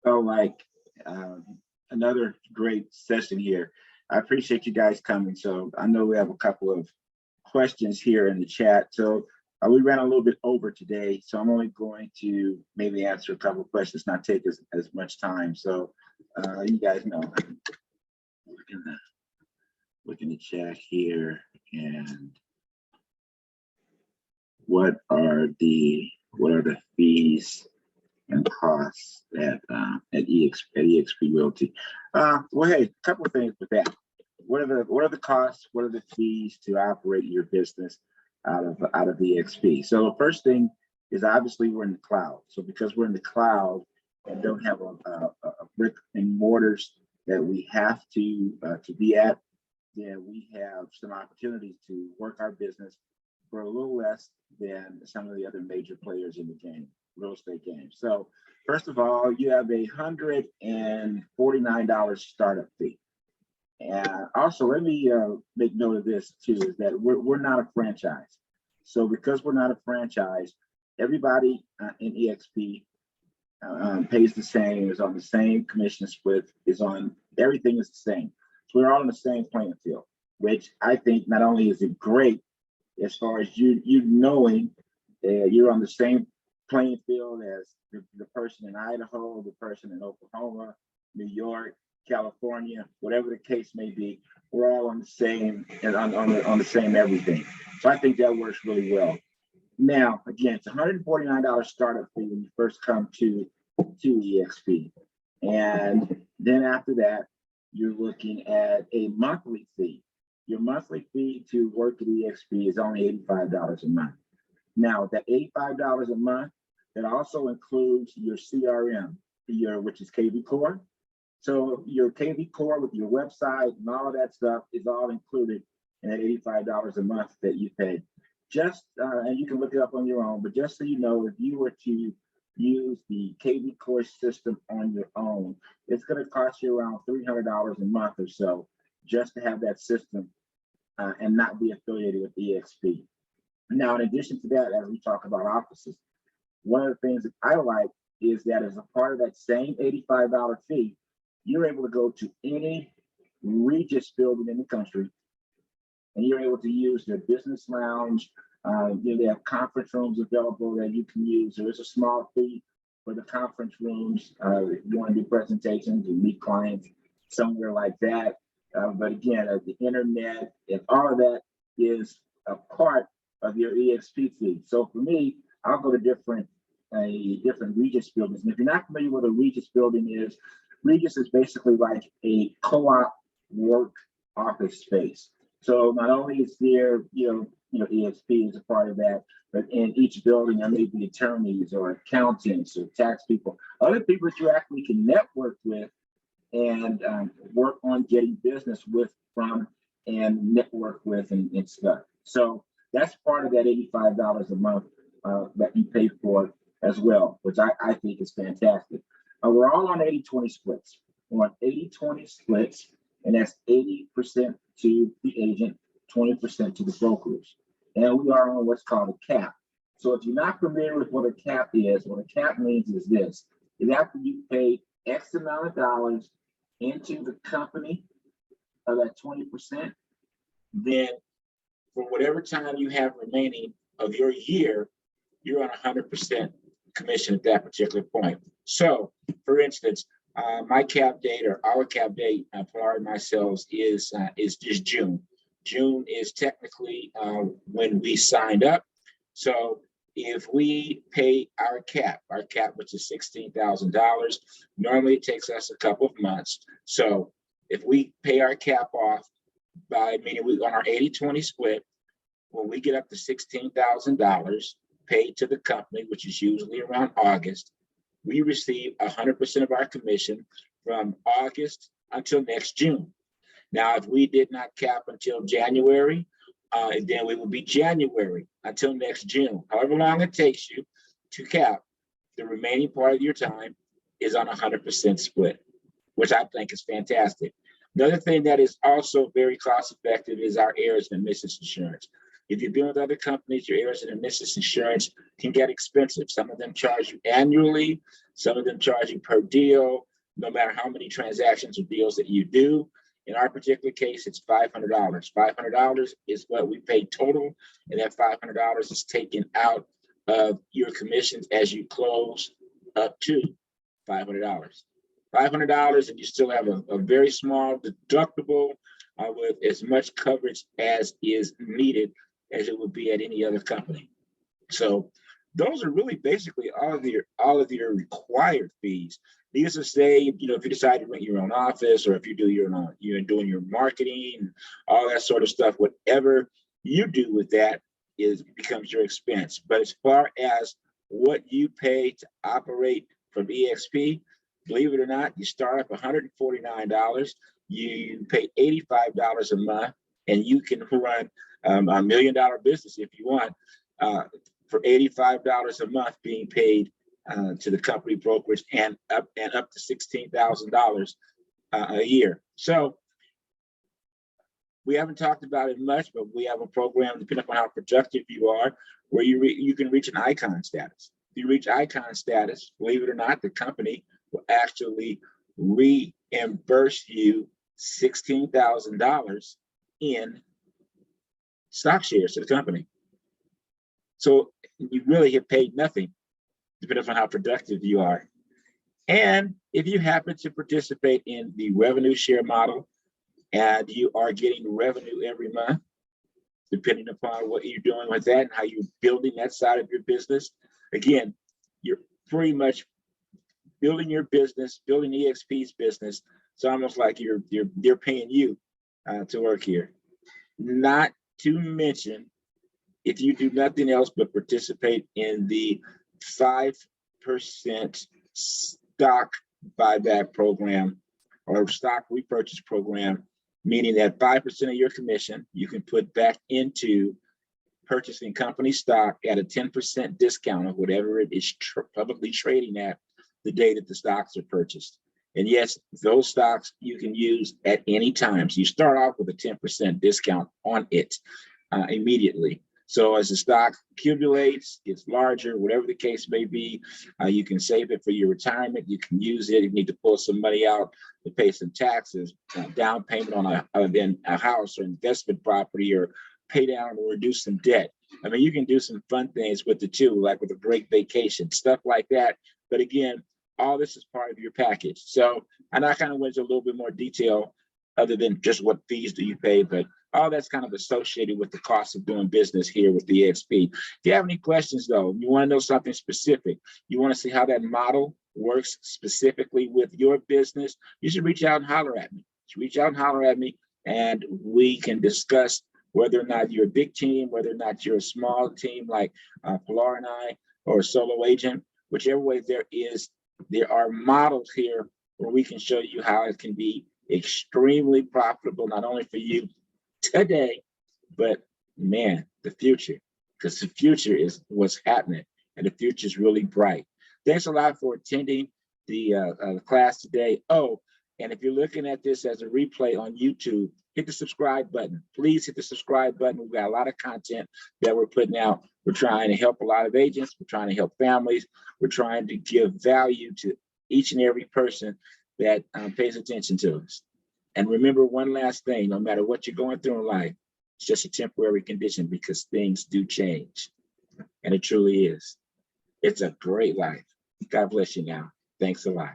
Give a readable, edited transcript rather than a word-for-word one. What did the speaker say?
Oh, like another great session here. I appreciate you guys coming. So I know we have a couple of questions here in the chat. So we ran a little bit over today. So I'm only going to maybe answer a couple of questions, not take as much time. So you guys know, look in the chat here, and what are the fees and costs at EXP Realty? Well, hey, a couple of things with that. What are the costs? What are the fees to operate your business out of EXP? So the first thing is obviously we're in the cloud. So because we're in the cloud and don't have a brick and mortars that we have to be at, then we have some opportunities to work our business for a little less than some of the other major players in the game, real estate game. So first of all, you have a $149 startup fee. And also, let me make note of this too, is that we're not a franchise. So because we're not a franchise, everybody in EXP pays the same, is on the same commission split, everything is the same. So we're all on the same playing field, which I think not only is it great as far as you knowing you're on the same playing field as the person in Idaho, the person in Oklahoma, New York, California, whatever the case may be, we're all on the same and on the same everything. So I think that works really well. Now, again, it's $149 startup fee when you first come to EXP, and then after that, you're looking at a monthly fee. Your monthly fee to work at EXP is only $85 a month. Now, that $85 a month, that also includes your CRM, which is KV Core. So your KV Core with your website and all of that stuff is all included in that $85 a month that you pay. Just, and you can look it up on your own, but just so you know, if you were to use the KV Core system on your own, it's going to cost you around $300 a month or so just to have that system and not be affiliated with EXP. Now, in addition to that, as we talk about offices, one of the things that I like is that as a part of that same $85 fee, you're able to go to any Regis building in the country, and you're able to use their business lounge. They have conference rooms available that you can use. There is a small fee for the conference rooms. If you want to do presentations and meet clients somewhere like that. But again, the internet and all of that is a part of your EXP fee. So for me, I'll go to different Regis buildings. And if you're not familiar with what a Regis building is, Regis is basically like a co-op work office space. So not only is there, EXP is a part of that, but in each building, there may be attorneys or accountants or tax people, other people that you actually can network with and work on getting business from and network with and stuff. So that's part of that $85 a month that you pay for as well, which I think is fantastic. We're all on 80-20 splits. We're on 80-20 splits, and that's 80% to the agent, 20% to the brokerage. And we are on what's called a cap. So if you're not familiar with what a cap is, what a cap means is this: is after you pay X amount of dollars into the company of that 20%, then for whatever time you have remaining of your year, you're on 100% commission at that particular point. So, for instance, my cap date or our cap date for myself is June. June is technically when we signed up. So if we pay our cap, which is $16,000, normally it takes us a couple of months. So if we pay our cap off meaning we on our 80-20 split, when we get up to $16,000 paid to the company, which is usually around August, we receive 100% of our commission from August until next June. Now, if we did not cap until January, then we will be January until next June. However long it takes you to cap, the remaining part of your time is on 100% split, which I think is fantastic. Another thing that is also very cost effective is our errors and omissions insurance. If you've been with other companies, your errors and omissions insurance can get expensive. Some of them charge you annually. Some of them charge you per deal, no matter how many transactions or deals that you do. In our particular case, it's $500. $500 is what we pay total, and that $500 is taken out of your commissions as you close up to $500. $500, and you still have a very small deductible with as much coverage as is needed as it would be at any other company. So those are really basically all of your required fees. These are say, if you decide to rent your own office, or if you're doing your marketing, all that sort of stuff, whatever you do with that becomes your expense. But as far as what you pay to operate from EXP, believe it or not, you start up $149. You pay $85 a month, and you can run a $1 million business if you want for $85 a month being paid to the company brokerage and up to $16,000 a year. So we haven't talked about it much, but we have a program, depending on how productive you are, where you can reach an icon status. If you reach icon status, believe it or not, the company will actually reimburse you $16,000 in stock shares to the company. So you really get paid nothing, depending on how productive you are. And if you happen to participate in the revenue share model and you are getting revenue every month, depending upon what you're doing with that and how you're building that side of your business, again, you're pretty much building your business, building EXP's business. It's almost like they're paying you to work here. Not to mention, if you do nothing else but participate in the 5% stock buyback program or stock repurchase program, meaning that 5% of your commission you can put back into purchasing company stock at a 10% discount of whatever it is publicly trading at the day that the stocks are purchased. And yes, those stocks you can use at any time. So you start off with a 10% discount on it immediately. So as the stock accumulates, gets larger, whatever the case may be, you can save it for your retirement. You can use it. You need to pull some money out to pay some taxes, down payment on a house or investment property, or pay down or reduce some debt. I mean, you can do some fun things with it too, like with a great vacation, stuff like that. But again, all this is part of your package. So, and I kind of went into a little bit more detail other than just what fees do you pay, but all that's kind of associated with the cost of doing business here with the EXP. If you have any questions though, you want to know something specific, you want to see how that model works specifically with your business, you should reach out and holler at me. And we can discuss whether or not you're a big team, whether or not you're a small team like Pilar and I, or a solo agent, whichever way there are models here where we can show you how it can be extremely profitable, not only for you today, but man, the future, because the future is what's happening and the future is really bright. Thanks a lot for attending the class today. Oh, and if you're looking at this as a replay on YouTube, hit the subscribe button. Please hit the subscribe button. We've got a lot of content that we're putting out. We're trying to help a lot of agents. We're trying to help families. We're trying to give value to each and every person that pays attention to us. And remember one last thing, no matter what you're going through in life, it's just a temporary condition, because things do change. And it truly is. It's a great life. God bless you now. Thanks a lot.